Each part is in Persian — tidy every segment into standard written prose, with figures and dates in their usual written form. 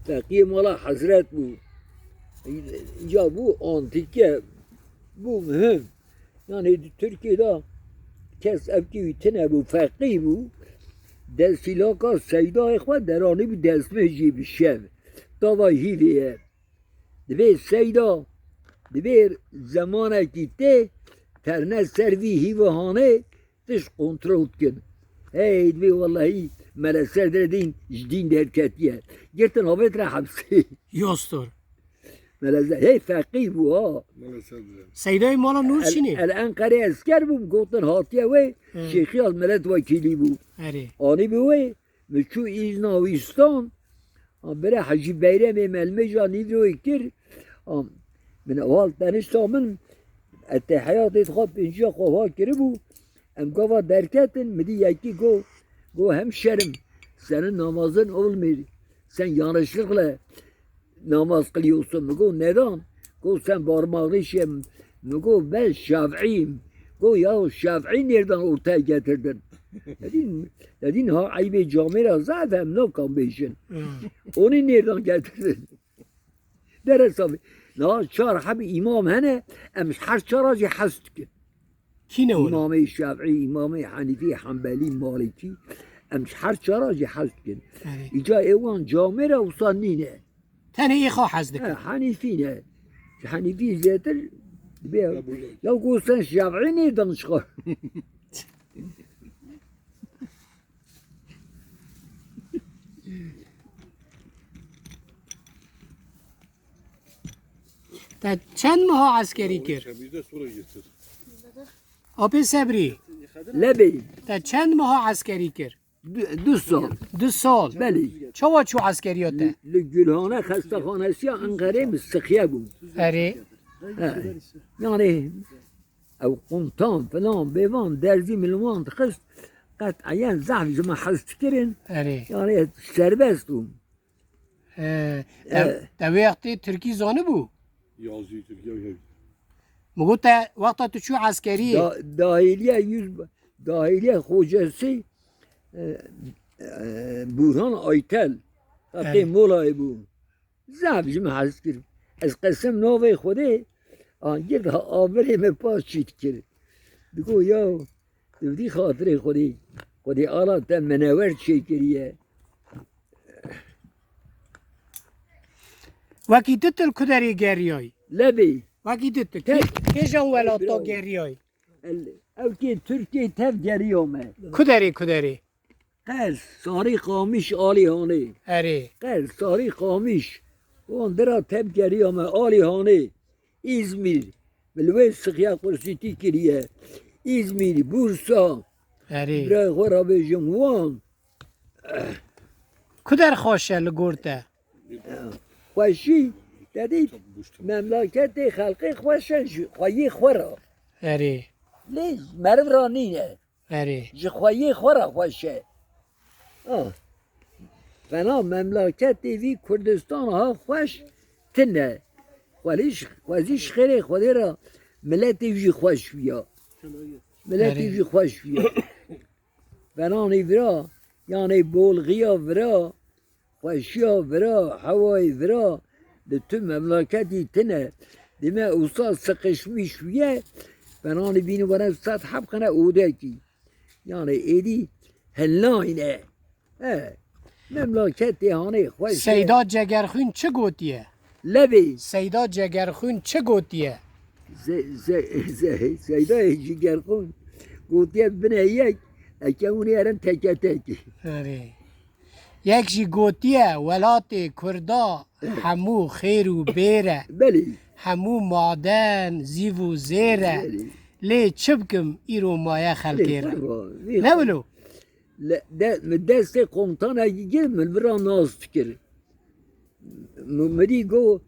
فقیه مالا حضرت بود اینجا بود آنتیکه بود مهم یعنی ترکیه دا کس افکی تنه بود فقیه بود دستیلاکا سیدای خود درانه بود دستمه جیب شب داوای هیویه دوی سیدا دوی زمانه کی ته ترنه سروی هیوهانه تش کنترل کن هی دوی والله ملسر دردین جدین درکتیه گرتن آوید را حبسی یاستور ملسر هی فقیه بو ها سیدای مالا نور چینه؟ الان قره اسکر بوم گفتن هاتیه وی شیخی از ملت وکیلی بو اره آنی بوی مچو ایزناویستان بره حجی بیرم ملمه جانی روی کر من اول دانشتا من اتحیات خواب اینجا خواه کری بو ام گاوا درکتن مدی یکی گو هم شرم sen namazın olmuyor. Sen yanlışlıkla namaz kılıyorsun. Mego neden? Go sen parmağını şey. Mego ben Şafi'yim. Go ya Şafi'i nereden ortaya getirdin? Dedin ha ayıbı camira zaten no combination. Onu nereden getirdin? Ders abi. Na çar habi imam hene em her çaracı hast ki. Kine ola? İmam-ı Şafii, İmam-ı Hanifi, Hanbeli, Maliki. Em her çaracı hast ki. İca evan camira usanine. Tene iyi خوا حز دکن Hanifine. Hanifi zedir. Ya go sen Şafii nereden çıkar? تا چند ماه عسکری کرد؟ آبی صبری Lebi. تا چند ماه عسکری کرد؟ 2 sal. 2 سال Beli. چوا چو عسکریاته؟ Gülhane hastahanesi Ankara'ya müstakıya bu. اره Yani ev komutan falan bevan derzi milman kız قطعا زعف زما حس تكرن اره يعني serbestum. تا وقتی ترکی زانه بو Yazıyı Türkiye. مگو تا وقتا تو چو عسکریه Dahiliye hocası Burhan Aytel hatta molay bu. زعف زما حس کرد. از قسم نوی خوده آنگیر آوری می پاس چیت کرد. بگو یا دوی خاطر خودی آلا تا منور چی کریه. وکی تتل کدری گریای لبی وکی تتل که جا ولاتا گریای او که ترکیه تف گریومه کدری قل ساری قامیش آلی هانه اره قل ساری قامیش اون درا تف گریومه آلی هانه İzmir بلوی سخیا قرسیتی کریه İzmir بورسا اره برای خورا به جموان کدر خوشه لگورته خوشی دادید مملکت خلقی خوشن خواهی خورا اره لیز مرو را نینه اره جخواهی خورا خوشه فنا مملکت وی کردستان ها خوش تنه خوزیش خیلی خودی را ملت وی خوش بیا ملت وی خوش بیا فنا نیورا یعنی بولغیا ورا خوشیا ورا هوای ورا ده تو مملکتی تنه دیمه اوسا سقشمیش بیه فنانی بینو برن سات حب کنه اوده کی یعنی ایدی هلاینه مملکتی هانه خوش سیدا جگرخون چه گوتیه؟ لبی سیدا جگرخون چه گوتیه؟ سیدا جگر کن گوتیه بنه یک اکمونی ارن تکه تکی اره یک جی گوتیه ولات کردا همو خیر و بیره بلی همو معدن زیو و زیره لی چبکم ایرو مایه خلکیره نه ولو دست قمطان اگه گیر من برا ناز فکر مدی گو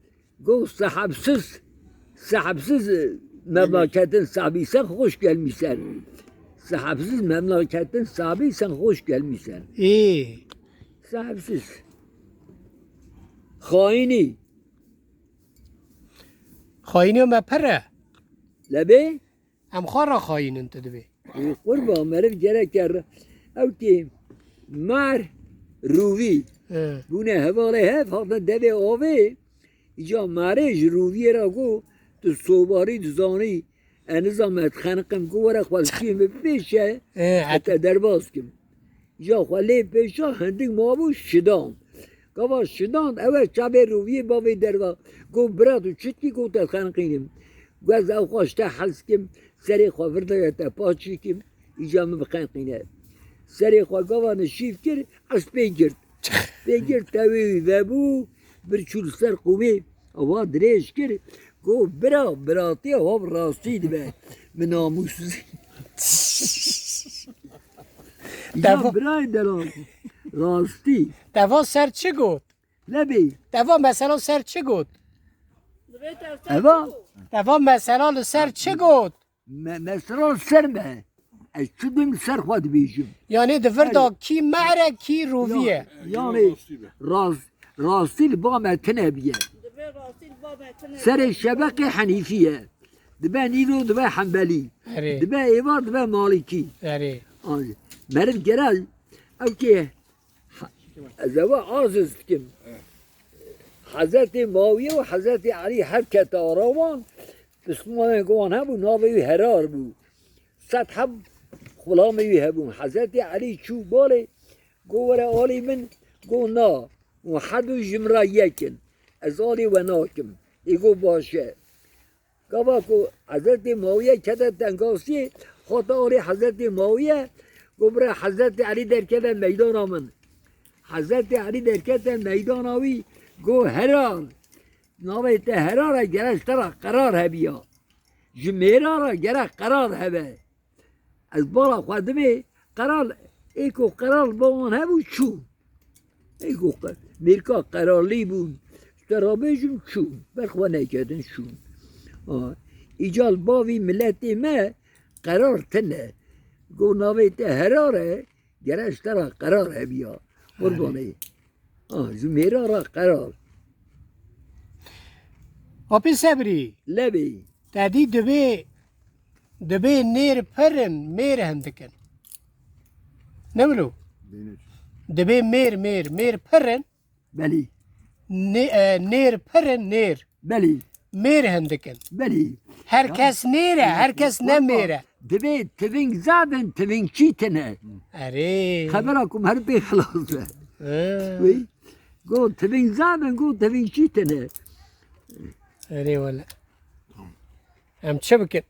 صحبسız memleketin sahibisen hoş gelmişsen sahipsiz memleketin sahibisen hoş gelmişsen ای sahipsiz haini خواهینو ما پره lebe هم خواه خواهینن تدبی kurban merif gerek yer ev ki mar ruvi بونه هواله هف هاتن دوه آوه ایجا مرج رویه را گو تو صوباری دزانی انزامت خنقم گو ورا خوالکیم بپیشه حتی درباز کم ایجا خواله پیشا هندگ مابو شدان گوا شدان اوه چابه رویه باوی دروا گو براتو چتکی گو تا خنقینم گوز او خواشته حس کم سری خواه ورده تا پاچی کم ایجا مبخنقینه سری خواه گوا نشیف کر از پیگرد پیگرد تاوی و بو برچول سر قومه اوه دریش کر گو براتی اوه راستی دبه من ناموسوزی ایجا برای دلان راستی دوا سر چه گوت؟ نبی دوا مثلا سر چه گوت؟ اوا دوا مثلا سر چه گوت؟ مثلا سرمه از چودم سر خود بیجم یعنی دوردا کی معره کی رویه یعنی راستی با متنه بیه سر شبق حنیفیه دبه نیرو دبه حنبلی اره دبه ایوار دبه مالکی اره مرد گرال او که از او عازز کم حضرت معاویه و حضرت علی هر کتاراوان بسمان گوان هبو ناوی هرار بو سطح هم خلامی هبون حضرت علی چو باله گو ورا آلی من گو نا و حدو جمرا یکن از آلی و ناکم ایگو باشه گوا کو حضرت معاویه کده تنگاسی خاطر آلی حضرت معاویه گو برا حضرت علی در کده میدان آمن حضرت علی در کده میدان آوی گو هرار ناوی ته هرار گرش ترا قرار هبیا جمیرا را گره قرار هبه از بالا خودمه قرار ایکو قرار با اون هبو چو ایکو میرکا قرار لی بون ترابه جم چو برخوا نکردن شو ایجال باوی ملت ما قرار تنه گو ناوی ته هراره گرش ترا قرار هبیا قربانه جمیرا را قرار آپی صبری لبی تدی دبی نیر پرن میر هندکن نملو دبی میر پرن بلی نیر پرن نیر بلی میر هندکن بلی herkes nere herkes ne میره دبی تبینگ زادن تبینگ چی تنه اره خبركم هر بي خلاص وي گو تبینگ زادن گو تبینگ چی تنه اره ولا ام چه بکن